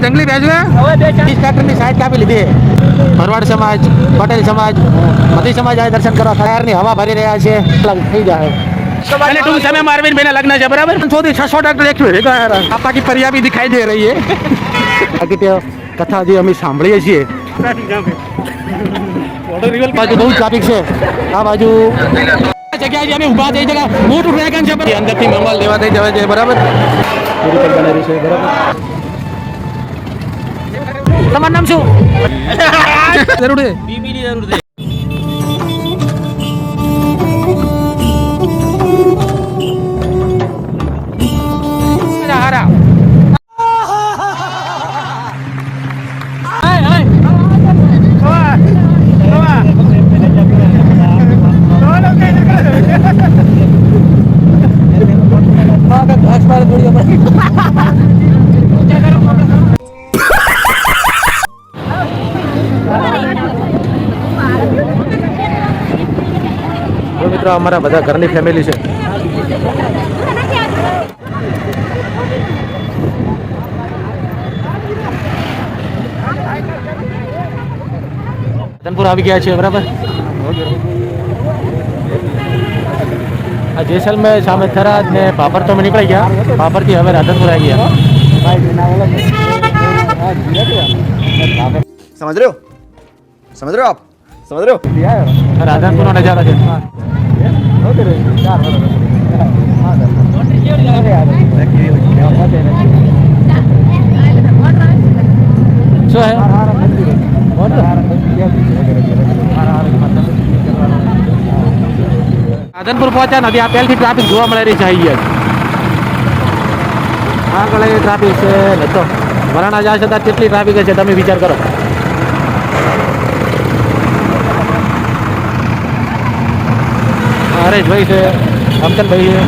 જંગલી ભેંસ ટ્રેક્ટરની સાઈડ કાપી લીધી. ભરવાડ સમાજ, પટેલ સમાજ, બધી સમાજ આ દર્શન કરવા ખરારની હવા ભરી રહ્યા છે. થઈ જાય અને ટૂંક સમયમાં અરવિંદભાઈના લગ્ન છે, બરાબર. 600 ટ્રેક્ટર એક આપા કી પરિયા भी दिखाई दे रही है. બાકી તે કથા જે અમે સાંભળીએ છીએ બાજુ બહુ ટ્રાફિક છે. આ બાજુ જગ્યાએ અમે ઊભા થઈ જગ્યા મોટું ડ્રેગન છે, અંદરથી મમાલ લેવા થઈ જવા છે, બરાબર. બનાવી છે, બરાબર. તમારું નામ શું? જરૂર છે બીબીની જરૂર છે. હારા મિત્રો અમારા બધા ઘરની ફેમિલી છે. રાધનપુર આવી ગયા છે, બરાબર. આ જેસલમેર સામે થરાદ ને પાપર તો અમે નીકળી ગયા. પાપરથી હવે રાધનપુર આવી ગયા. समझ रहे हो आप समझ रहे हो રાધનપુરનો નજારો છે. શું હે રાધનપુર પહોંચ્યા નથી. આ પહેલથી ટ્રાફિક જોવા મળે રહી છે. આગળ ટ્રાફિક છે ને તો વરાણા જાય છે ત્યાં કેટલી ટ્રાફિક છે તમે વિચાર કરો. હરેશભાઈ છે, અમતનભાઈ છે.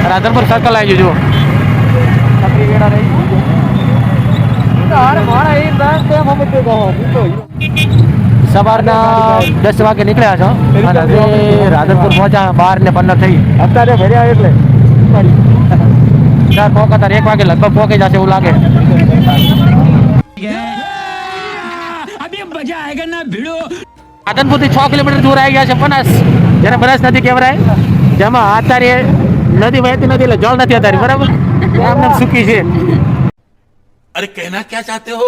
રાધનપુર સર્કલ આવી જજો. સવારના 10 વાગે નીકળ્યા છો અને હજી રાધનપુર પહોંચ્યા 12:15 થઈ. અત્યારે ભર્યા એટલે 1 વાગે લગભગ પહોંચી જશે એવું લાગે. રાધનપુર થી 6 કિલોમીટર દૂર આવી ગયા છે બનાસ, જેને બનાસ નદી કહેવાય. જેમાં અત્યારે નદી વહેતી નથી એટલે જળ નથી અત્યારે, બરાબર. આમને સૂકી છે. अरे कहना क्या चाहते हो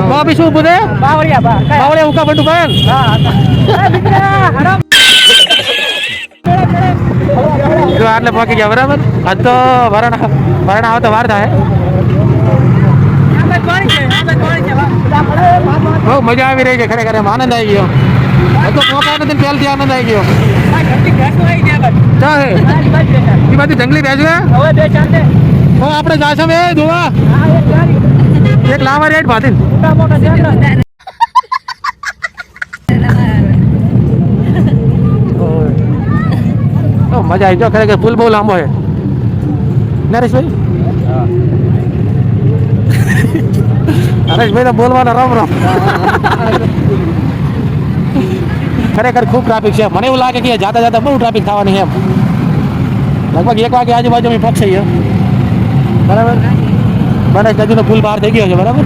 ભાભી શું બોલે? બાવળિયા ઉકા બંડુ ભાઈ. જો આટલે પહોંચી ગયા, બરાબર. આ તો વરાણા આવતા વાર થાય. બહુ મજા આવી રહી છે ખરેખર. એમ આનંદ આવી ગયો. તો મોકા નથી, પહેલથી આનંદ આવી ગયો. એ બાજુ જંગલી ભેંસ આપણે જાશો બે જોવા. એક લાવા રેટ ભાતી મજા આવી. જો ખરેખર પુલ બહુ લાંબો છે નરેશભાઈ. હરેશભાઈ તો બોલવાના રામ રામ. ખરેખર ખૂબ ટ્રાફિક છે. મને એવું લાગે કે જાતા જાતા બહુ ટ્રાફિક થવાની છે. એમ લગભગ 1 વાગે આજુબાજુ અમે પહોંચીએ, બરાબર. બનાસ નદીનો પુલ બહાર થઈ ગયો છે, બરાબર.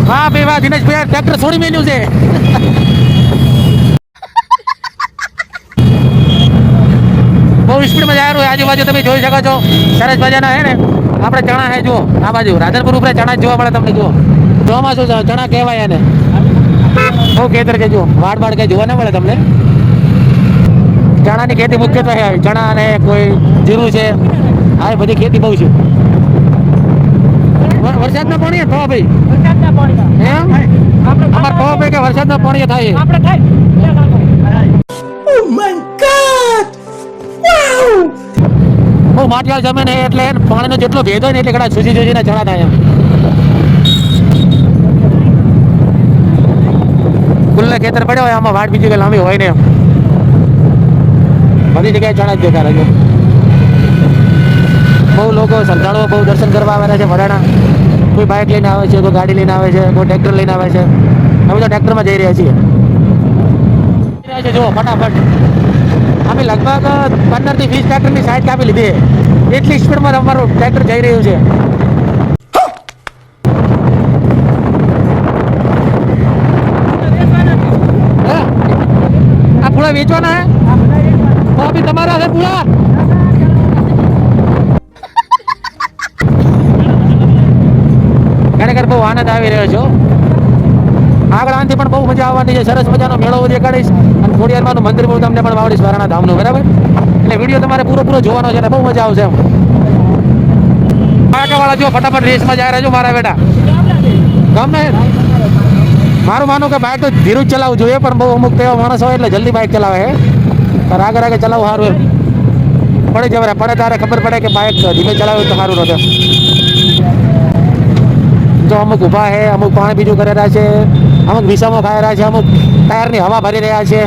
વાહ ભાઈ વાહ, દિનેશભાઈ ટ્રેક્ટર છોડી મેલ્યું છે. બહુ સ્પીડમાં જાય રહ્યું. આજુબાજુ તમે જોઈ શકો છો સરસ મજાના હે ને આપણે ચણા હે. જુઓ આ બાજુ રાધનપુર ઉપર ચણા જોવા મળે તમને. જુઓ ચોમાસું ચણા કહેવાય એને. બહુ ખેતર કે જુઓ વાડ કે જોવા ના મળે તમને. ચણાની ખેતી મુખ્યત્વે છે. ચણા અને કોઈ જીરું છે, આ બધી ખેતી બહુ છે. વરસાદના પાણી થવા ભાઈ અમારે કહો ભાઈ કે વરસાદના પાણી થાય. બહુ માટીવાળ જમીન એટલે પાણીનો જેટલો ભેદ હોય ને એટલે ઘણા સુજી ચણા થાય. એમ આગળ ખેતર પડ્યો હોય, આમાં વાટ બીજી કઈ લાંબી હોય ને એમ. બધી જગ્યાએ ચણા જ દેખાડે છે. બહુ લોકો શ્રદ્ધાળુઓ બહુ દર્શન કરવા આવેલા છે વડાણા. કોઈ બાઇક લઈને આવે છે, કોઈ ગાડી લઈને આવે છે, કોઈ ટ્રેક્ટર લઈને આવે છે. અમે તો ટ્રેક્ટરમાં જઈ રહ્યા છીએ. જુઓ ફટાફટ અમે લગભગ 15 થી 20 ટ્રેક્ટરની સાઈડ કાપી લીધી. એટલી સ્પીડમાં અમારું ટ્રેક્ટર જઈ રહ્યું છે. આ પૂળા વેચવાના હે તો તમારા છે પૂળા. ખરેખર બહુ આનંદ આવી રહ્યો છો. આગળ આનાથી પણ બહુ મજા આવવાની છે. સરસ મજાનો મેળો દેખાડીશ અને ખોડિયારમાંનું મંદિર બહુ તમને પણ વાવડીશ વારાણા ધામનું. બરાબર, એટલે વિડીયો તમારે પૂરો જોવાનો છે ને બહુ મજા આવશે એમ. વાળા જો ફટાફટ રેસમાં જાય રહેજો મારા બેટા. ગમે મારું માનું કે બાઇક તો ધીરું જ ચલાવવું જોઈએ, પણ બહુ અમુક એવા માણસ હોય એટલે જલ્દી બાઇક ચલાવે છે. પણ આગળ ચલાવવું સારું એમ. પડે જવાય પડે ત્યારે ખબર પડે કે બાઇક ધીમે ચલાવ્યું તો સારું રહે. જો અમુક ઊભા છે, અમુક પાણી બીજું કરી રહ્યા છે, અમુક વિસામો ખાઈ રહ્યા છે, અમુક ટાયરની હવા ભરી રહ્યા છે.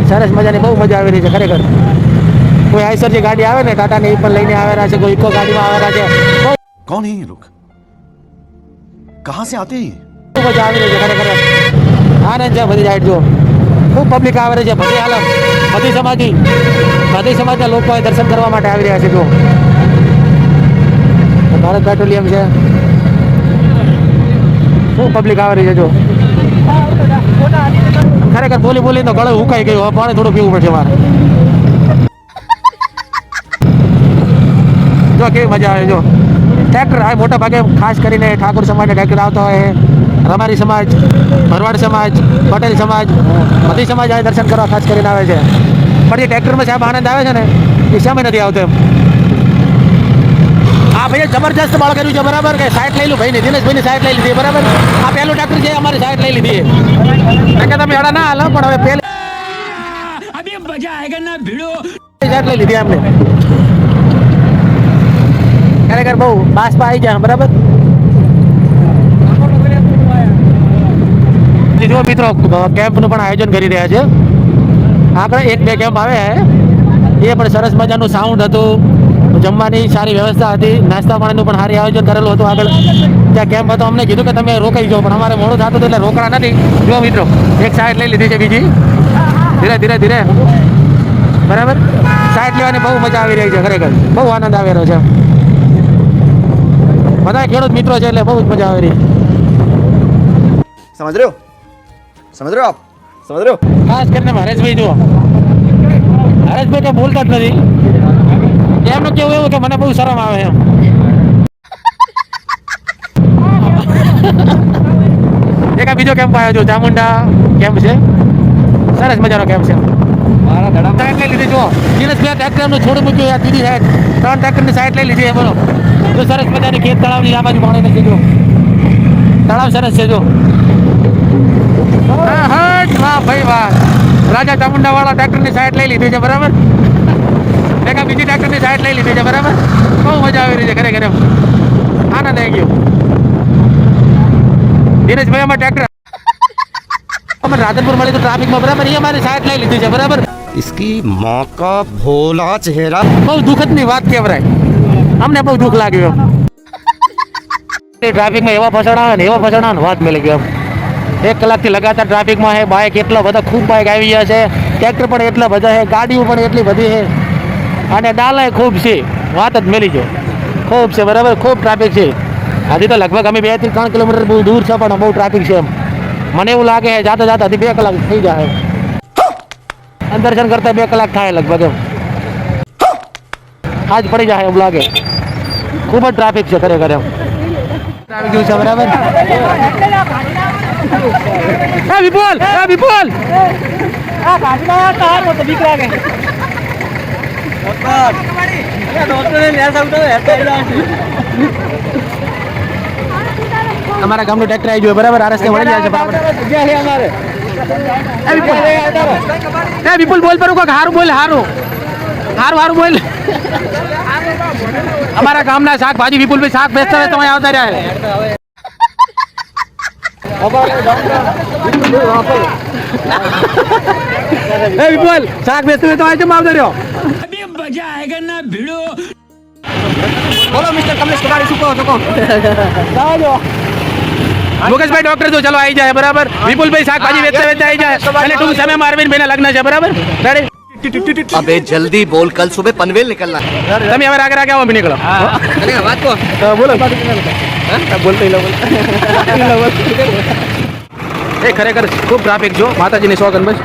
સરસ મજાની બહુ મજા આવી રહી છે ખરેખર. કોઈ આઈસર જે ગાડી આવે ને ટાટાની એ પણ લઈને આવેલા છે, કોઈ ઇકો ગાડીમાં આવેલા છે. कौन है ये लोग? कहाँ से आते हैं? બહુ મજા આવી રહી છે ખરેખર. આનંદ છે બધી સાઈડ. જો ખૂબ પબ્લિક આવી રહી છે. બધી આલમ બધી સમાજના લોકો દર્શન કરવા માટે આવી રહ્યા છે. જો ભારત પેટ્રોલિયમ છે. ખૂબ પબ્લિક આવી રહી છે. જો ખરેખર બોલી તો ગળું ઉકાઈ ગયું. હવે પાણી થોડું પીવું પડશે મારે. જો કેવી મજા આવે. જો ટ્રેક્ટર આ મોટા ભાગે ખાસ કરીને ઠાકોર સમાજના ટ્રેક્ટર આવતા હોય. રબારી સમાજ, ભરવાડ સમાજ, પટેલ સમાજ, બધી સમાજ આ દર્શન કરવા ખાસ કરીને આવે છે. પણ જે ટ્રેક્ટરમાં સાહેબ આનંદ આવે છે ને એ સામે નથી આવતો એમ. આ ભાઈએ જબરજસ્ત બાળ કર્યું છે. બરાબર કે સાઈડ લઈ લું ભાઈ ને દિનેશભાઈની સાઈડ લઈ લીધી. બરાબર, આ પહેલું ટ્રેક્ટર છે અમારી સાઈડ લઈ લીધી. કે તમે અડા ના હાલો, પણ હવે પહેલી સાઈડ લઈ લીધી એમને. ખરેખર બહુ બાસપા આવી જાય. બરાબર, જો મિત્રો કેમ્પનું પણ આયોજન કરી રહ્યા છે. આગળ 1-2 કેમ્પ આવે એ પણ સરસ મજાનું સાઉન્ડ હતું, જમવાની સારી વ્યવસ્થા હતી, નાસ્તા પાણીનું પણ સારું આયોજન કરેલું હતું. આગળ ત્યાં કેમ્પ હતો. અમને કીધું કે તમે રોકાઈ જાઓ, પણ અમારે મોડું થતું હતું એટલે રોકડા નથી. જો મિત્રો એક સાઈડ લઈ લીધી છે, બીજી ધીરે બરાબર સાઈડ લેવાની બહુ મજા આવી રહી છે. ખરેખર બહુ આનંદ આવી રહ્યો છે. બધા ખેડૂત મિત્રો છે એટલે બહુ જ મજા આવી રહી. समझ रहे हो आप? समझ रहे हो? ખાસ કરીને હરેશભાઈ જુઓ, હરેશભાઈ કઈ બોલતા જ નથી. એમનું કેવું એવું કે મને બહુ શરમ આવે એમ. એક આ બીજો કેમ્પ આવ્યો. ચામુંડા કેમ્પ છે. સરસ મજાનો કેમ્પ છે. સાઈડ લઈ લીધી. જો દિનેશભાઈ ટ્રેક્ટર એમનું છોડી મૂક્યું. આ દીદી સાઈડ 3 ટ્રેક્ટરની સાઈડ લઈ લીધી. બોલો જો સરસ મજાની ખેત તળાવની આ બાજુ પાણી નથી. જો તળાવ સરસ છે. જો વાહ ભાઈ વાહ. રાજા ચામુંડા વાળા ટ્રેક્ટરની સાઈડ લઈ લીધી છે. બરાબર, એક બીજી ટ્રેક્ટરની સાઈડ લઈ લીધી છે. બરાબર, બહુ મજા આવી રહી છે ખરેખર એમ. આનંદ આવી ગયો. દિનેશભાઈ અમારે ટ્રેક્ટર અમે રાધનપુર મળી તો ટ્રાફિકમાં. બરાબર, એ અમારી સાઈડ લઈ લીધી છે. બરાબર, इसकी माँ का भोला चेहरा. બહુ દુઃખદની વાત કહેવાય. અમને બહુ દુઃખ લાગ્યું. ટ્રાફિકમાં એવા ફસાણા વાત મેળવી ગયો. 1 કલાકથી લગાતાર ટ્રાફિકમાં છે. બાઇક એટલા બધા ખૂબ બાઇક આવી ગયા છે. ટ્રેક્ટર પણ એટલા બધા છે. ગાડીઓ પણ એટલી બધી છે. અને ડાલાય ખૂબ છે. વાત જ મેલી જો ખૂબ છે. બરાબર, ખૂબ ટ્રાફિક છે. હજી તો લગભગ અમે 2 થી 3 કિલોમીટર બહુ દૂર છે, પણ બહુ ટ્રાફિક છે એમ. મને એવું લાગે છે જાતા હજી 2 કલાક થઈ જાય. દર્શન કરતા 2 કલાક થાય લગભગ એમ. આજ પડી જાય એવું લાગે. ખૂબ જ ટ્રાફિક છે ખરેખર એમ. ટ્રાફિક જેવું છે. બરાબર, વિપુલ અમારા ગામનું ટ્રેક્ટર આવી ગયું. બરાબર, આ રસ્તે મળી જાય છે. બરાબર, વિપુલ બોલ પર હારું બોલ. હારું બોલ. અમારા ગામના શાકભાજી વિપુલભાઈ શાક બેચતા હોય તમે આવતા રહ્યા. એ વિપુલ શાક વેચતું હોય તો આજે આવતો રહ્યો. બોલો મિસ્ટર કમલેશ કુમારી શું કહો છો કહો મુકેશભાઈ ડોક્ટર છો ચલો આવી જાય બરાબર. વિપુલભાઈ શાકભાજી વેચતા વેચતા આવી જાય અને ટૂંક સમયમાં અરવિંદભાઈ ના લગ્ન છે બરાબર. રેડી अबे जल्दी बोल कल सुबह पनवेल निकलना है તમે હવે રાગે રાગે આવો બી નીકળો. अरे बात को તો બોલો બોલતો એ ખરેખર ખૂબ ટ્રાફિક જો માતાજીની સોગન બસ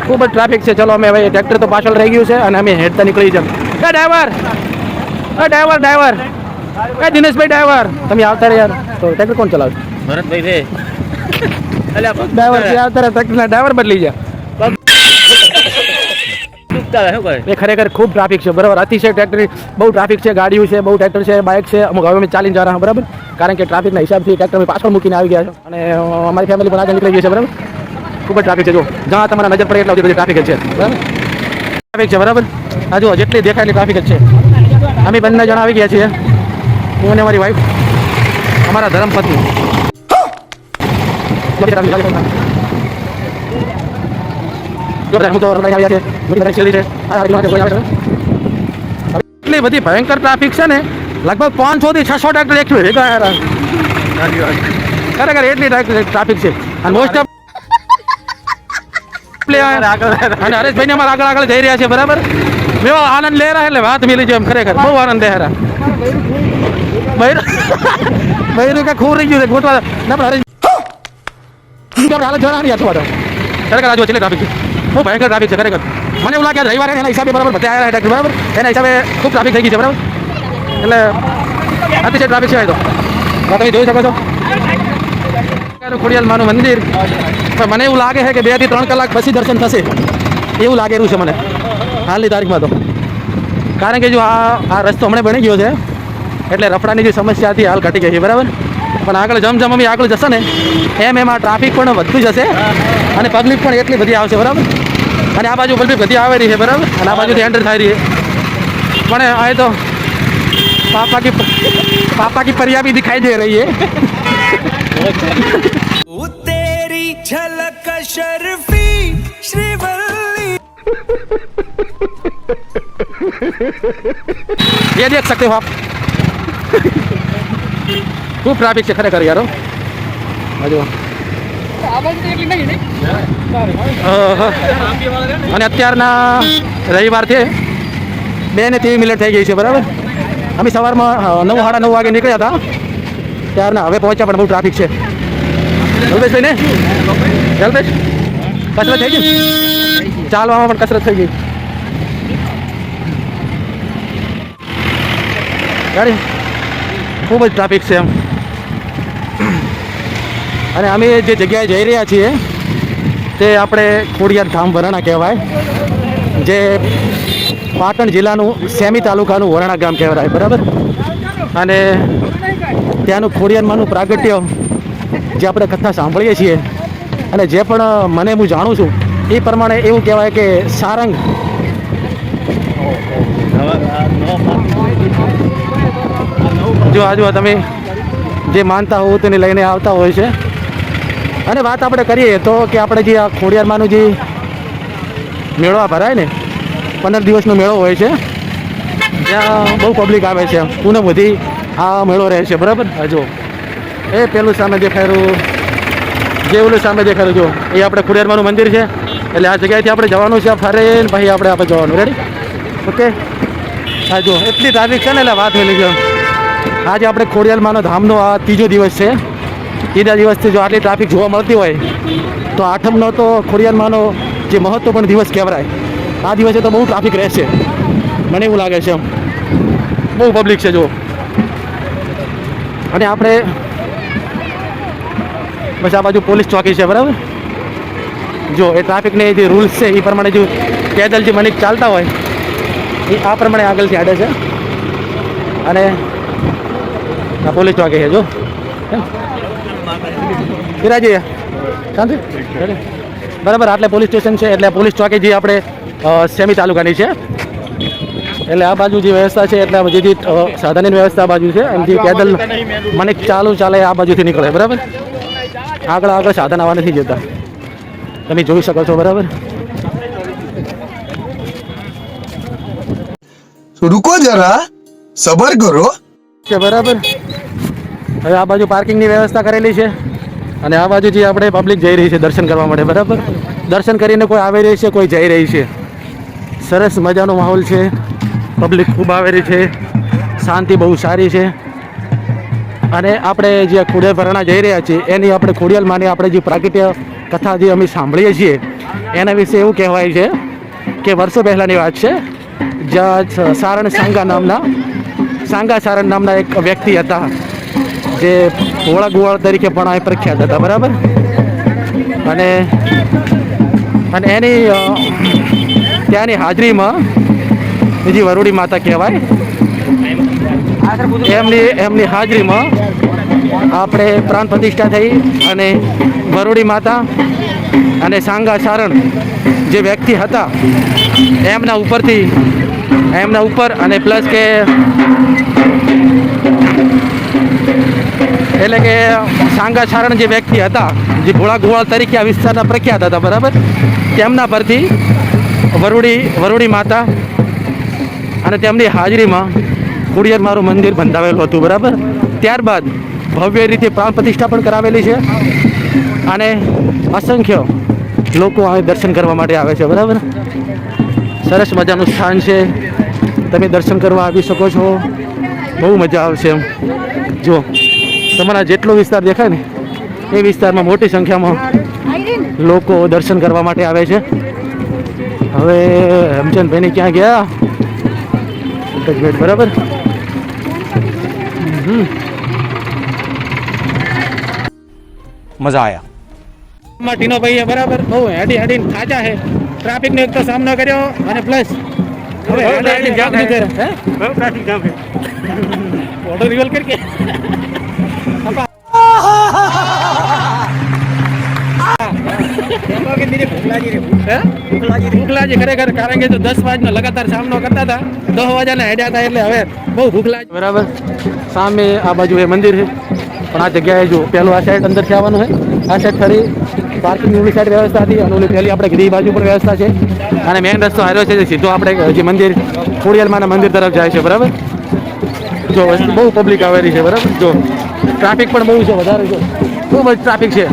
ખૂબ જ ટ્રાફિક છે. ચલો અમે હવે ટ્રેક્ટર તો પાછળ રહી ગયું છે અને અમે હેડતા નીકળી જાય. એ ડ્રાઈવર એ દિનેશભાઈ ડ્રાઈવર તમે આવતા રહ્યા યાર. તો ટ્રેક્ટર કોણ ચલાવે? ભરતભાઈ રે ડ્રાઈવર છે આવતા રહ્યા ટ્રેક્ટરના ડ્રાઈવર બદલી જાય. શું કરે એ ખરેખર ખૂબ ટ્રાફિક છે બરાબર. અતિશય ટ્રેક્ટર બહુ ટ્રાફિક છે, ગાડીઓ છે, બહુ ટ્રેક્ટર છે, બાઇક છે. અમુક હવે અમે ચાલીને જવાના બરાબર કારણ કે ટ્રાફિકના હિસાબથી ટ્રેક્ટર અમે પાછળ મૂકીને આવી ગયા છે અને અમારી ફેમિલી પણ આગળ નીકળી ગઈ છે બરાબર. ખૂબ જ ટ્રાફિક છે જો જ્યાં તમારા નજર પડે એટલા સુધી ટ્રાફિક જ છે બરાબર. ટ્રાફિક છે બરાબર. આ જુઓ જેટલી દેખાય એટલી ટ્રાફિક જ છે. અમે બંને જણા આવી ગયા છીએ, હું અને મારી વાઈફ, અમારા ધર્મપત્ની. એટલી બધી ભયંકર ટ્રાફિક છે ને લગભગ 500 થી 600 ટ્રેક્ટર એક ખરેખર એટલી ટ્રાફિક છે. અને મોસ્ટ ઓફ અને હરેશભાઈ અમારા આગળ આગળ જઈ રહ્યા છે બરાબર. મેવો આનંદ લે રહ્યા એટલે વાત મિલી છે ખરેખર બહુ આનંદ લે રહ્યા. બૈરું કે ખૂર રહી ગયું છે ગોતવા ના પણ હાલત જણા નહીં અથવા ખરેખર આજુ છેલ્લે ટ્રાફિક છે બહુ ભયંકર ટ્રાફિક છે ખરેખર. મને એવું લાગે રવિવારે એના હિસાબે બરાબર બધા આવ્યા ટ્રેક્ટર બરાબર એના હિસાબે ખૂબ ટ્રાફિક થઈ ગઈ છે બરાબર. એટલે અતિશય ટ્રાફિક છે તો તમે જોઈ શકો છો ખોડિયાલ માનું મંદિર. પણ મને એવું લાગે છે કે 2 થી 3 કલાક પછી દર્શન થશે એવું લાગેલું છે મને હાલની તારીખમાં તો. કારણ કે જો આ રસ્તો હમણાં બની ગયો છે એટલે રફડાની જે સમસ્યા હતી હાલ ઘટી ગઈ છે બરાબર. પણ આગળ જેમ અમે આગળ જશે ને એમ આ ટ્રાફિક પણ વધતું જશે અને પબ્લિક પણ એટલી બધી આવશે બરાબર. અને આ બાજુ પબ્લિક બધી આવે રહી છે બરાબર અને આ બાજુથી એન્ટર થઈ રહી છે. પણ આ તો पापा की परिया भी दिखाई दे रही है तेरी झलक शर्फी श्रीवल्ली ये देख सकते हो आप खूब ट्रैफिक से खरेखर यारो અને અત્યારના રવિવાર છે 2 ને 3 મિનિટ થઈ ગઈ છે બરાબર. અમે સવારમાં 9 સાડા 9 વાગે નીકળ્યા હતા ત્યારના હવે પહોંચ્યા પણ બહુ ટ્રાફિક છે. જલ્પેશભાઈ ને જલ્પેશ કસરત થઈ ગઈ ચાલવામાં પણ કસરત થઈ ગઈ ગાડી ખૂબ જ ટ્રાફિક છે એમ. અને અમે જે જગ્યાએ જઈ રહ્યા છીએ તે આપણે ખોડિયાર ધામ વરાણા કહેવાય જે પાટણ જિલ્લાનું સેમી તાલુકાનું વરાણા ગામ કહેવાય બરાબર. અને ત્યાંનું ખોડિયારમાંનું પ્રાગટ્ય જે આપણે કથા સાંભળીએ છીએ અને જે પણ મને હું જાણું છું એ પ્રમાણે એવું કહેવાય કે સારંગ જો આજુ તમે જે માનતા હો તેને લઈને આવતા હોય છે. અને વાત આપણે કરીએ તો કે આપણે જે આ ખોડિયારમાંનું જે મેળો ભરાય ને 15 દિવસનો મેળો હોય છે ત્યાં બહુ પબ્લિક આવે છે પૂનમ બધી આ મેળો રહે છે બરાબર. જો એ પેલું સામે દેખાયેલું જે ઓલું સામે દેખાયેલું જો એ આપણે ખોડિયારમાંનું મંદિર છે એટલે આ જગ્યાએથી આપણે જવાનું છે ફરે ને ભાઈ આપણે જવાનું રેડી ઓકે. હા જો એટલી ટ્રાફિક છે ને એટલે વાત મેલી ગયો. આજે આપણે ખોડિયારમાંનો ધામનો આ 3જો દિવસ છે. 3જા દિવસથી જો આટલી ટ્રાફિક જોવા મળતી હોય તો 8મનો તો ખોડિયારમાંનો જે મહત્વપૂર્ણ દિવસ કહેવાય આ દિવસે તો બહુ ટ્રાફિક રહેશે મને એવું લાગે છે. બહુ પબ્લિક છે જો. અને આપણે બસ આ બાજુ પોલીસ ચોકી છે બરાબર. જો એ ટ્રાફિકને જે રૂલ્સ છે એ પ્રમાણે જો પેદલ જે મનિક ચાલતા હોય એ આ પ્રમાણે આગળથી આડે છે. અને આ પોલીસ ચોકી છે જો વિરાજી શાંતિ બરાબર. આટલે પોલીસ સ્ટેશન છે એટલે પોલીસ ચોકી જે આપણે સેમી તાલુકાની છે એટલે આ બાજુ જે વ્યવસ્થા છે એટલે જે સાધનની વ્યવસ્થા આ બાજુ છે એમ જે પેદલ મને ચાલે આ બાજુથી નીકળે બરાબર. આગળ આગળ સાધન આવવા નથી જતા, તમે જોઈ શકો છો બરાબર. रुको जरा सबर करो છે બરાબર. હવે આ બાજુ પાર્કિંગની વ્યવસ્થા કરેલી છે અને આ બાજુ જે આપણે પબ્લિક જઈ રહી છે દર્શન કરવા માટે બરાબર. દર્શન કરીને કોઈ આવી રહી છે, કોઈ જઈ રહી છે. સરસ મજાનો માહોલ છે, પબ્લિક ખૂબ આવેલી છે, શાંતિ બહુ સારી છે. અને આપણે જે ખોડિયાલ ભરાણા જઈ રહ્યા છીએ એની આપણે ખોડિયાલમાંની આપણે જે પ્રાગટ્ય કથા જે અમે સાંભળીએ છીએ એના વિશે એવું કહેવાય છે કે વર્ષો પહેલાંની વાત છે, જ્યાં સારણ સાંગા સારણ નામના એક વ્યક્તિ હતા જે ભોળા ગોવાળ તરીકે પણ અહીં પ્રખ્યાત હતા બરાબર. અને એની ત્યાંની હાજરીમાં બીજી વરુડી માતા કહેવાય, એમની હાજરીમાં આપણે પ્રાણ પ્રતિષ્ઠા થઈ અને વરુડી માતા અને સાંગા સારણ જે વ્યક્તિ હતા એમના ઉપર અને પ્લસ કે એટલે કે સાંગા સારણ જે વ્યક્તિ હતા જે ભોળા ગોવાળ તરીકે આ વિસ્તારના પ્રખ્યાત હતા બરાબર, તેમના પરથી વરુડી માતા અને તેમની હાજરીમાં ખોડિયાર મારું મંદિર બંધાવેલું હતું બરાબર. ત્યારબાદ ભવ્ય રીતે પ્રાણ પ્રતિષ્ઠા પણ કરાવેલી છે અને અસંખ્ય લોકો અહીં દર્શન કરવા માટે આવે છે બરાબર. સરસ મજાનું સ્થાન છે, તમે દર્શન કરવા આવી શકો છો, બહુ મજા આવશે એમ. જો તમારા જેટલો વિસ્તાર દેખાય ને એ વિસ્તારમાં મોટી સંખ્યામાં લોકો દર્શન કરવા માટે આવે છે. હવે હેમચંદભાઈને ક્યાં ગયા એક જ મિનિટ બરાબર. मजा आया. ટીનો ભાઈ બરાબર બહુ હેડી થાચા છે, ટ્રાફિકનો એક તો સામનો કર્યો અને પ્લસ હવે હેડી જામ નહીં કરે હે બહુ ટ્રાફિક જામ છે. ફોટો રિવલ કરકે ભૂખ લાગી ખરેખર, કારણ કે જો 10 વાગ્યાનો લગાતાર સામનો કરતા હતા, 10 વાગ્યાના હેડ્યા હતા એટલે હવે બહુ ભૂખ લાગી બરાબર. સામે આ બાજુ એ મંદિર છે, પણ આ જગ્યાએ જો પેલું આ સાઈડ અંદરથી આવવાનું છે, આ સાઈડ ફરી પાર્કિંગની ઓલી સાઈડ વ્યવસ્થા હતી અને ઓલી પહેલી આપણે ગીરી બાજુ પણ વ્યવસ્થા છે અને મેઇન રસ્તો હાર્યો છે સીધો આપણે જે મંદિર ખોડિયાલમાંના મંદિર તરફ જાય છે બરાબર. જો બહુ પબ્લિક આવેલી છે બરાબર. જો ટ્રાફિક પણ બહુ છે, વધારે છે, ખૂબ જ ટ્રાફિક છે.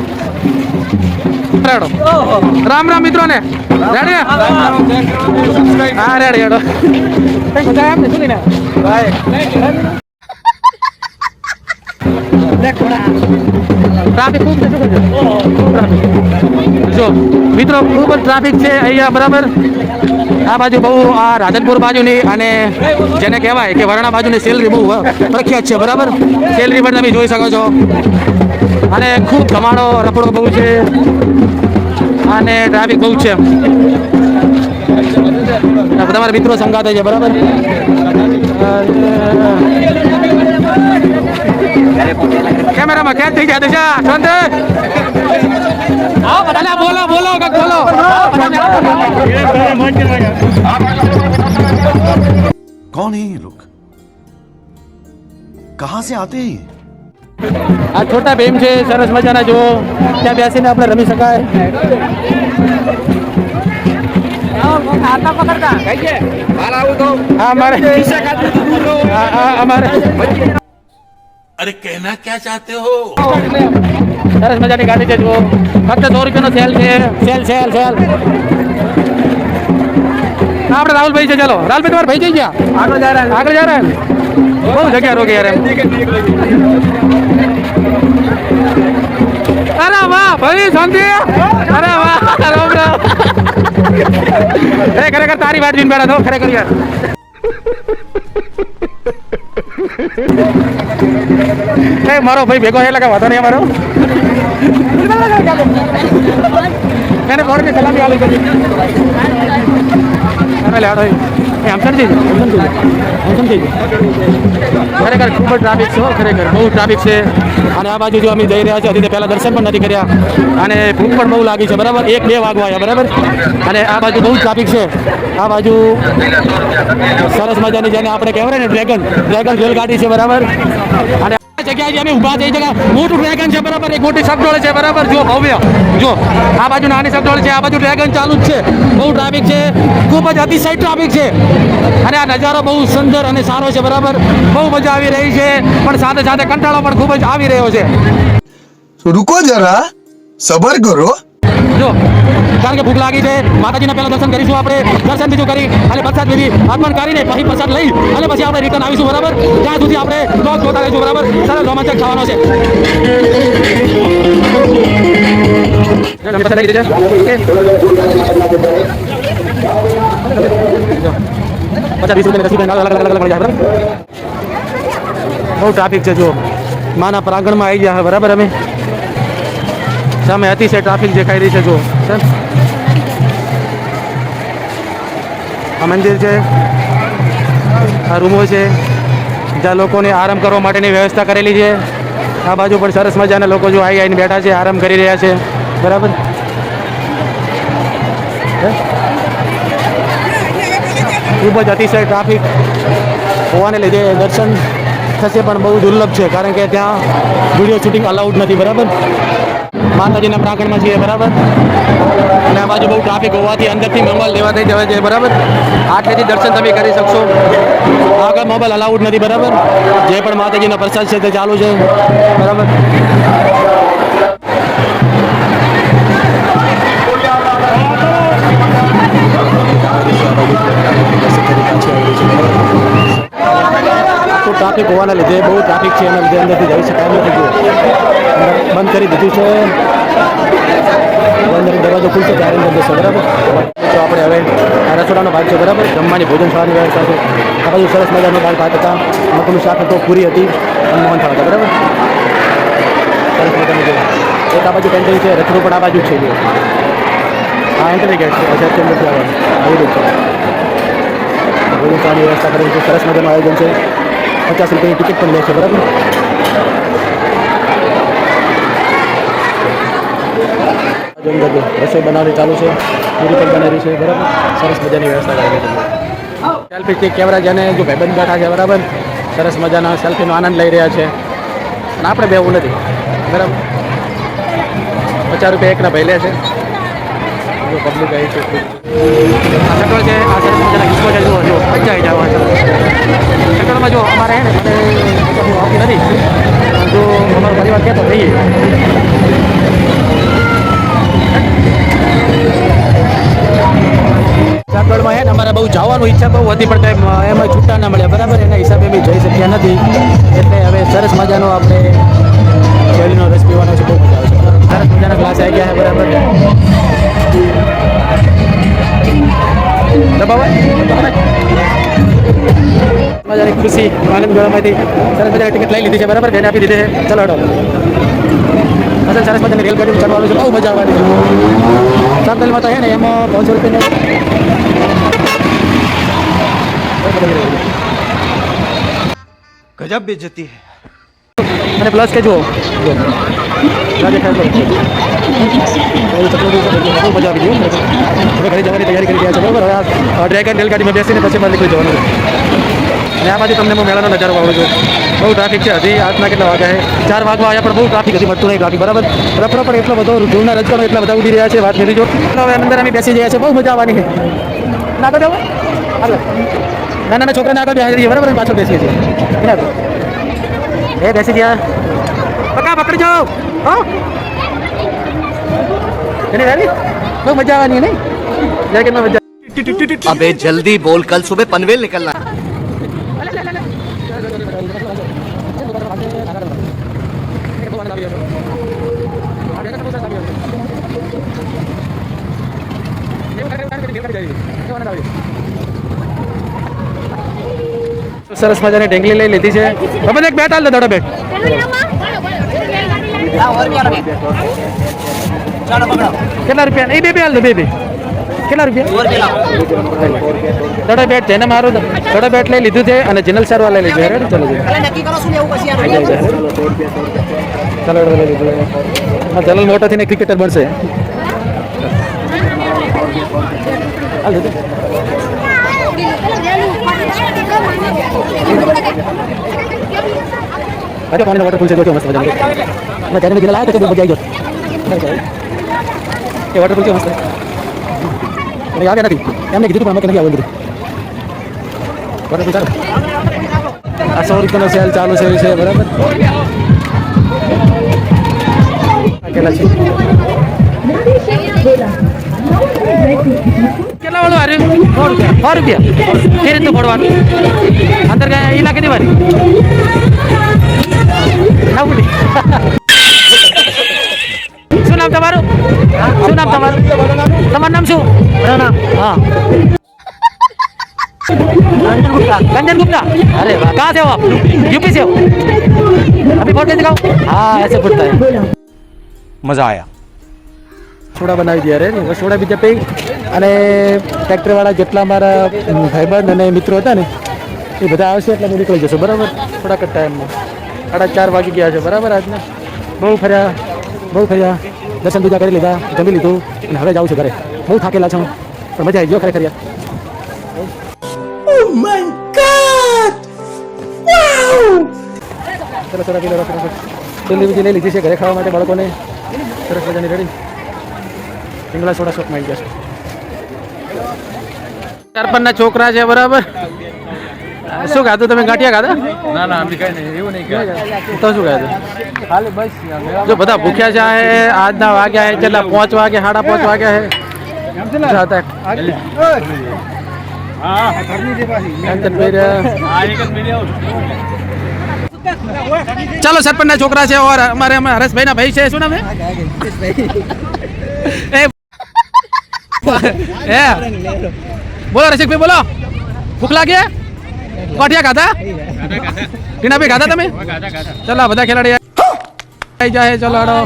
રામ રામ મિત્રો ને રેડી હા રેડી હેડો કઈ મજા એમ ને સુની ને ટ્રાફિક ખૂબ છે, જો મિત્રો ખૂબ જ ટ્રાફિક છે અહીંયા બરાબર. આ બાજુ બહુ આ રાધનપુર બાજુની અને જેને કહેવાય કે વરણા બાજુની સેલરી બહુ પ્રખ્યાત છે બરાબર. સેલરી પણ તમે જોઈ શકો છો અને ખૂબ ધમાડો રખડો બહુ છે અને ટ્રાફિક બહુ છે. તમારા મિત્રો સંગાતે છે બરાબર. કેમેરામાં કેદ થઈ જાય છે શાંતિ. બોલો બોલો કંઈક બોલો. कौन है ये लोग, कहां से आते हैं ये? આ છોટા ભીમ છે, સરસ મજાના જુઓ, ત્યાં બેસીને આપણે રમી શકાય. અમારે अरे कहना क्या चाहते हो? સરસ મજાની ગાડી છે જુઓ, ફક્ત 100 રૂપિયાનો સેલ છે. સેલ આપણે રાહુલભાઈ છે, ચલો રાહુલભાઈ તમારે ભાઈ જઈ ગયા આગળ જા રહ્યા બહુ જગ્યા રોકે યાર એમ. અરે વાહ ભાઈ શાંતિ, અરે વાહ રામ રામ. ખરેખર તારી વાત જોઈને બેઠા છો ખરેખર યાર. મારો ભાઈ ભેગો એટલે કે વાંધો નહીં અમારો. એને કોર્ટની સલામી આલી કરી ખરેખર ખૂબ જ ટ્રાફિક છે, ખરેખર બહુ ટ્રાફિક છે. અને આ બાજુ જો અમે જઈ રહ્યા છીએ, પહેલાં દર્શન પણ નથી કર્યા અને ભૂખ પણ બહુ લાગી છે બરાબર. 1-2 વાગવા આવ્યા બરાબર. અને આ બાજુ બહુ ટ્રાફિક છે. આ બાજુ સરસ મજાની જેને આપણે કહેવાય ને ડ્રેગન રેલગાડી છે બરાબર. અને જગ્યાએ જે અમે ઊભા છે એ જગ્યા મોટું ડ્રેગન છે બરાબર, એક મોટી સગડોળ છે બરાબર. જો ભવ્ય, જો આ બાજુ નાની સગડોળ છે, આ બાજુ ડ્રેગન ચાલુ જ છે. બહુ ટ્રાફિક છે, ખૂબ જ અતિશય ટ્રાફિક છે. અને આ નજારો બહુ સુંદર અને સારો છે બરાબર. બહુ મજા આવી રહી છે, પણ સાથે સાથે કંટાળો પણ ખૂબ જ આવી રહ્યો છે. रुको जरा सबर करो જો કારણ કે ભૂખ લાગી છે, માતાજીના પહેલા દર્શન કરીશું આપણે. દર્શન બીજું કરી અને પ્રસાદ વિધિ અર્પણ કરીને પછી પ્રસાદ લઈ અને પછી આપણે રિટર્ન આવીશું બરાબર. ત્યાં સુધી આપણે બ્લોગ જોતા રહીશું બરાબર. સરસ રોમાંચક ખાવાનો છે. પ્રસાદ લઈ લીધો છે. ઓકે. 50-20 રૂપિયા અલગ અલગ મળી જાય બરાબર. બહુ ટ્રાફિક છે. જો માના પ્રાંગણમાં આવી ગયા બરાબર. અમે સામે અતિશય ટ્રાફિક દેખાઈ રહી છે. જો આ મંદિર છે, આ રૂમો છે જ્યાં લોકોને આરામ કરવા માટેની વ્યવસ્થા કરેલી છે. આ બાજુ પણ સરસ મજાના લોકો જો આવીને બેઠા છે, આરામ કરી રહ્યા છે બરાબર. ખૂબ જ અતિશય ટ્રાફિક હોવાને લીધે દર્શન થશે પણ બહુ દુર્લભ છે, કારણ કે ત્યાં વિડીયો શૂટિંગ અલાઉડ નથી બરાબર. માતાજીના પ્રાંગણમાં છીએ બરાબર. અને આ બાજુ બહુ ટ્રાફિક હોવાથી અંદરથી મોબાઈલ લેવા થઈ જવા છે બરાબર. આટલેથી દર્શન તમે કરી શકશો. આગળ મોબાઈલ અલાઉડ નથી બરાબર. જે પણ માતાજીનો પ્રસાદ છે તે ચાલુ છે બરાબર. ટ્રાફિક હોવાના લીધે બહુ ટ્રાફિક છે, એના લીધે અંદરથી જઈ શકાય નથી. બંધ કરી દીધું છે. અંદર દરવાજો ખુલશે ત્યારે અંદર જશે બરાબર. તો આપણે હવે આ રસોડાનો ભાગ છે બરાબર. જમવાની ભોજનશાળાની વ્યવસ્થા છે. આ બાજુ સરસ મજાનો દાળ ભાત હતા, મકનું શાક હતું, પૂરી હતી અને મોહનથાળ હતા બરાબર. સરસ મજાનું છે. એક આ બાજુ કેન્ટીન છે, રસોડું પણ આ બાજુ જ છે. આ એન્ટ્રી ગેટ છે, અજય ચેમ્બરથી આવવાનું આવી છે. ભોજનશાળાની વ્યવસ્થા કરેલી છે. સરસ મજાનું આયોજન છે. 50 રૂપિયાની ટિકિટ પણ લે છે બરાબર. રસોઈ બનાવવાની ચાલુ છે, પૂરી પણ બનાવી છે બરાબર. સરસ મજાની વ્યવસ્થા કરેલી છે. સેલ્ફી સ્ટિક કેમેરા જેને જો ભાઈબંધ બેઠા છે બરાબર. સરસ મજાના સેલ્ફીનો આનંદ લઈ રહ્યા છે. અને આપણે બેવું નથી બરાબર. 50 રૂપિયા એકના ભાઈ લે છે. જો પબ્લિક આવી છે. આ સટોળ છે, આ સરસ મજાના કિસ્સો છે. જો જો મજા આવી જવા છે. સટોળમાં જો અમારે હે ને મને આવતી નથી, જો અમારો પરિવાર કહેતો થઈએ. સટોળમાં હે ને અમારે બહુ જવાનું ઈચ્છા બહુ હતી, પણ કંઈ એમાં છૂટા ના મળ્યા બરાબર. એના હિસાબે બી જઈ શક્યા નથી. એટલે હવે સરસ મજાનો આપણે શેરડીનો રસ પીવાનો છે. બહુ મજા આવશે. સરસ મજાના ગ્લાસ આવી ગયા છે બરાબર. મજાની ખુશી આનંદ ગળામાંથી સરસ મજાની ટિકિટ લઈ લીધી છે બરાબર. બેને આપી દીધી છે. ચલો હડો. અસલ સરસ મજાની રેલગાડીમાં ચડવાનું છે. બહુ મજા આવવાની છે. સાંતલમાં તો હે ને એમાં 500 રૂપિયા गजब बेइज्जती है. અને પ્લસ કે જો બહુ મજા આવી ગઈ. હવે ઘરે જવાની તૈયારી કરી રહ્યા છે બરાબર. હવે આ ડ્રેગન રેલગાડીમાં બેસીને પછી મારે નીકળી જવાનું છે. અને આ બાજુ તમને હું મેળાનો નજારો વાળું છું. બહુ ટ્રાફિક છે. હજી આજના કેટલા વાગ્યા છે? 4 વાગવા આવ્યા, પણ બહુ ટ્રાફિક હતી. મળતું નહીં ટ્રાફિક બરાબર. રફરો પણ એટલો બધો, જૂના રજવાડો એટલા બધા ઉડી રહ્યા છે. વાત કરી જો. હવે અંદર અમે બેસી ગયા છે. બહુ મજા આવવાની છે. ના તો જાઓ આગળ. નાના છોકરાને આગળ બેસી જઈએ બરાબર. પાછળ બેસીએ છીએ. એ બેસી ગયા. પકા પકડી જાઓ. હા એની રેલી બહુ મજા આવવાની નહીં. જેકેટમાં મજા. अबे जल्दी बोल, कल सुबह पनवेल निकलना. સરસ મજાની ઢેંગલી લઈ લીધી છે. તમે એક બેટ હાલ દો. દડો બેટ કેટલા રૂપિયા? એ બે હાલ દો. બે કેટલા રૂપિયા? દડો બેટ છે ને મારું. દડો બેટ લઈ લીધું છે અને જનરલ સારવાર લઈ લીધું. રેડી ચલો ચાલો લઈ લીધું. જનરલ મોટો થઈને ક્રિકેટર બનશે. હાલ દીધું. અરે પાણીનો વોટરફોલ છે, જો મસ્ત મજાનો. મેં ત્યારે કીધું લાયા તો મજા આવી ગયો. એ વોટરફોલ કેવો મસ્ત છે. મને યાદ નથી એમને કીધું પણ અમે નથી આવવાનું કીધું. વોટરફોલ ચાલો. આ 100 રૂપિયાનો સેલ ચાલુ છે બરાબર. કેટલા છે કેટલા વાળું હારે 100 રૂપિયા એ રીતનું ફોડવાનું અંદર એ લાગે દેવાની શું નામ તમારું તમારું નામ શું हाँ रंजन गुप्ता अरे वाह कहाँ से हो आप यूपी से हो अभी फोड़ के दिखाओ हाँ ऐसे फुटता है मजा आया સોડા બનાવી દે રે બસ સોડા બીજા પી અને ટ્રેક્ટરવાળા જેટલા મારા ભાઈબંધ અને મિત્રો હતા ને એ બધા આવશે એટલે હું નીકળી જશે બરાબર થોડાક જ ટાઈમમાં 4:30 વાગી ગયા છે બરાબર આજના બહુ ફર્યા દર્શન બીજા કરી લીધા જમી લીધું અને હવે જાઉં છું ઘરે બહુ થાકેલા છું પણ મજા આવી ગયો ખરેખર યાર ચલો સોડા પી લો દિલ્હી બીજી લઈ લીધી છે ઘરે ખાવા માટે બાળકોને સરસ મજાની રેડી સિંગલા સોડા શોપ મળી જશે 4-5 ના છોકરા છે બરાબર શું ખાધું તમે ગાંઠિયા ખાધા ના અમને કઈ નહીં એવું નહીં તો શું ખાધું ખાલી બસ જો બધા ભૂખ્યા છે આજના વાગ્યા છે કેટલા 5 વાગે 5:30 વાગ્યા છે જાતા चलो सरपंच ना छोकरा से और हमारे हरेश भाई ना भाई से શું નામ હે બોલો રસિક ભાઈ બોલો ભૂખ લાગી ગાંઠિયા ખાધા ટીના ભાઈ ખાધા તમે ચલો બધા ખેલાડી આવી જાય ચલો હડો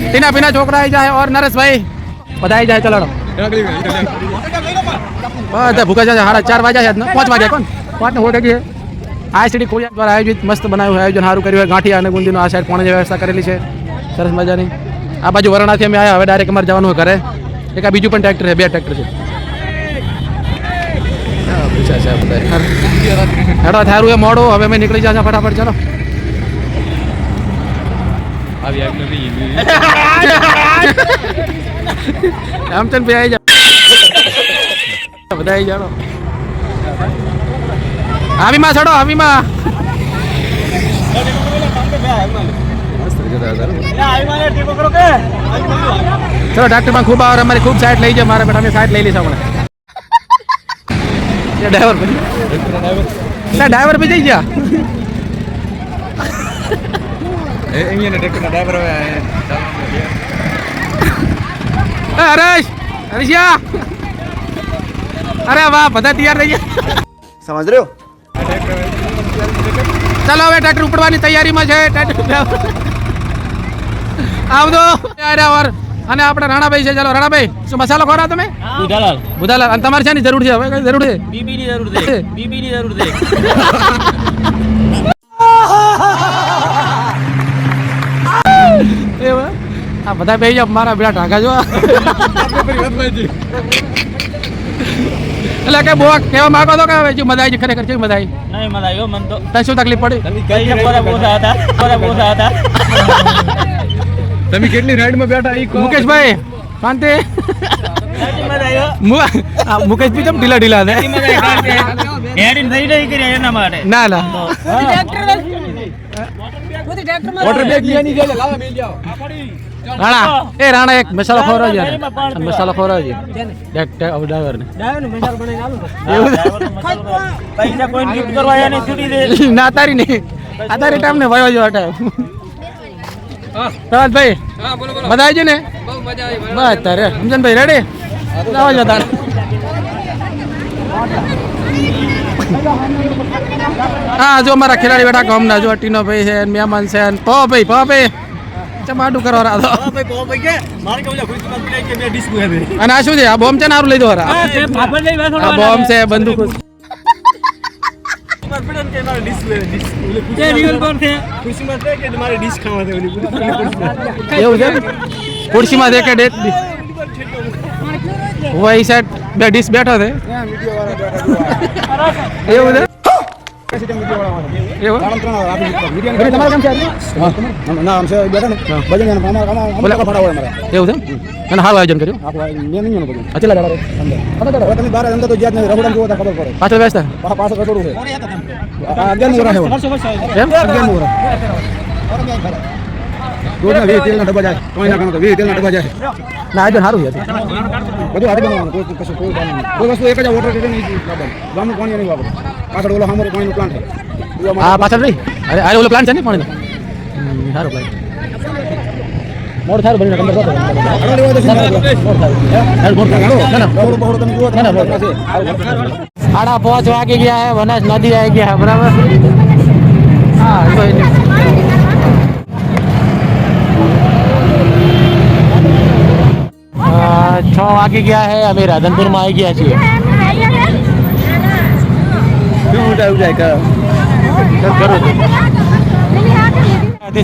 ટીના પીના છોકરા આવી જાય और નરેશ ભાઈ બધા આવી જાય ચલો હડો બધા ભૂખા છે 4:30 વાગ્યા છે 5 વાગ્યા કોણ 5 ને હોટ ગઈ આ સીડી કોઈ દ્વારા આયોજિત મસ્ત બનાવ્યું આયોજન સારું કર્યું ગાંઠિયા અને ગુંદીનો આ સાઈડ પોણી વ્યવસ્થા કરેલી છે સરસ મજાની આ બાજુ વરણાથી અમે આવ્યા હવે ડાયરેક્ટ અમારે જવાનું હોય ઘરે એક આ બીજું પણ ટ્રેક્ટર છે 2 ટ્રેક્ટર છે હેડો થારું એ મોડું હવે અમે નીકળી જશે ફટાફટ ચાલો હેમચંદ ભાઈ આવી જાઓ બધા આવી જાઓ હાવીમાં ચડો હાવીમાં ચલો ટ્રેક્ટરમાં ખૂબ આવે અમારી ખૂબ સાઈડ લઈ જાય મારા બેટા અમે સાઈડ લઈ લઈશું હમણાં ડ્રાઈવર બી જઈ ગયા હરેશિયા અરે વાહ બધા તૈયાર થઈ ગયા સમજ રહ્યો ચાલો હવે ટ્રેક્ટર ઉપડવાની તૈયારીમાં છે આવજો અને આપણે રાણાભાઈ છે ચાલો રાણાભાઈ શું મસાલો ખોરા તમે બુધાલાલ અને તમારે છે ની જરૂર છે હવે કઈ જરૂર છે બીબી ની જરૂર છે આ બધા બે મારા બેટા ઢાંકા જો એટલે કે બહુ કહેવા માંગો તો કે જો મજા આવી ખરેખર છે મજા આવી નહીં મજા આવ્યો મન તો તને શું તકલીફ પડી તમે કેટલી રાઈડમાં બેઠા મુકેશભાઈ શાંતિ મુકેશ બી તમ ઢીલા ને ના ના વોટર બેગ લેની ગયેલા લાવા મેલ જાઓ રાણા એક મસાલો ખવડાવજો મસાલો ખવડાવજો ડ્રાઈવર ને પૈસા કોઈ ગિફ્ટ કરવા યાની છૂટી દે ના તારી નહીં આ તારી ટાઈમ ને વયો જો હટાવ ભાઈ બધા આવી ને બસ તારે સમજનભાઈ રેડી આવજો તાર હા જો અમારા ખેલાડી બેઠા ગામના જો ટીનો ભાઈ છે મહેમાન છે ભાઈ ચમાડું કરવા રાધો અને આ શું છે આ બોમ્બ છે ને સારું લઈ દો આ બોમ્બ છે બંદૂક એવું છે ખુરશીમાં દે કે ડેટ હું એ સાઈડ બે ડીશ બેઠો છે એવું છે એવું? ત્રણ આપી દીધા. તમે તમારું કામ છે આજે? ના આમ છે બેઠા ને ભજન અમારા ફાડા હોય અમારે એવું છે અને સારું આયોજન કર્યું આપણે નિયમ નહીં ભજન અચેલા દાડા અંદર હવે તમે બહાર અંદર તો જ્યાં નહીં રખડમ જુઓ તો ખબર પડે પાછળ બેસતા પાછળ કચોડું છે આ 11 વર્ષ છે એમ 11 વર્ષ રોજના 20 તેલના ડબ્બા જાય કોઈ ના તો 20 તેલના ડબ્બા જાય ના આયોજન સારું છે બધું હાથે બનાવવાનું કોઈ કશું કોઈ કામ નહીં કોઈ વસ્તુ એક જ વોટર નહીં ગામનું પાણી નહીં વાપરે પાછળ ઓલો સામોરે પાણીનું પ્લાન્ટ છે હા પાછળ રહી અરે આ ઓલો પ્લાન છે ને પાણીનો સારો પ્લાન મોડ સારું બનીને અંદર મોડ સાડા 5 વાગી ગયા है बनास नदी आई गया है बराबर हाँ कोई नहीं 6 વાગી ગયા है अभी राधनपुर में आई गया છીએ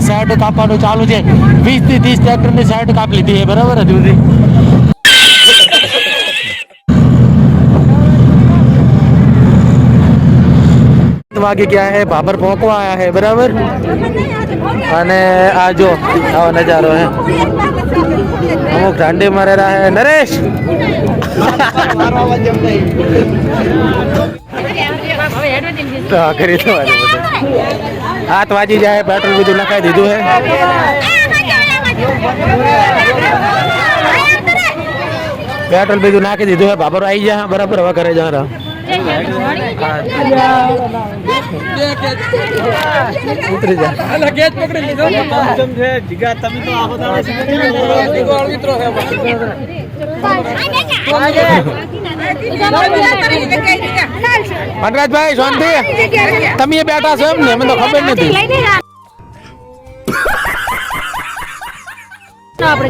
સાઈડ કાપવાનું ચાલુ છે 20 થી 30 ટ્રેક્ટરની સાઈડ કાપ લીધી છે બરાબર હજુ સુધી વાગે ગયા है બાબર પહોંચવા આયા है બરાબર અને આ જો આવો નજારો है અમુક દાંડી મારે રહ્યા है નરેશ તો આ કરી તો હાથ વાજી જાય પેટ્રોલ બધું નખાઈ દીધું હે પેટ્રોલ બધું નાખી દીધું હે બાબર આવી જા બરાબર હવે કરે જા રહા ઉતરી જા વનરાજભાઈ શાંતિ તમે બેઠા છો એમ ને મને તો ખબર નથી આપણે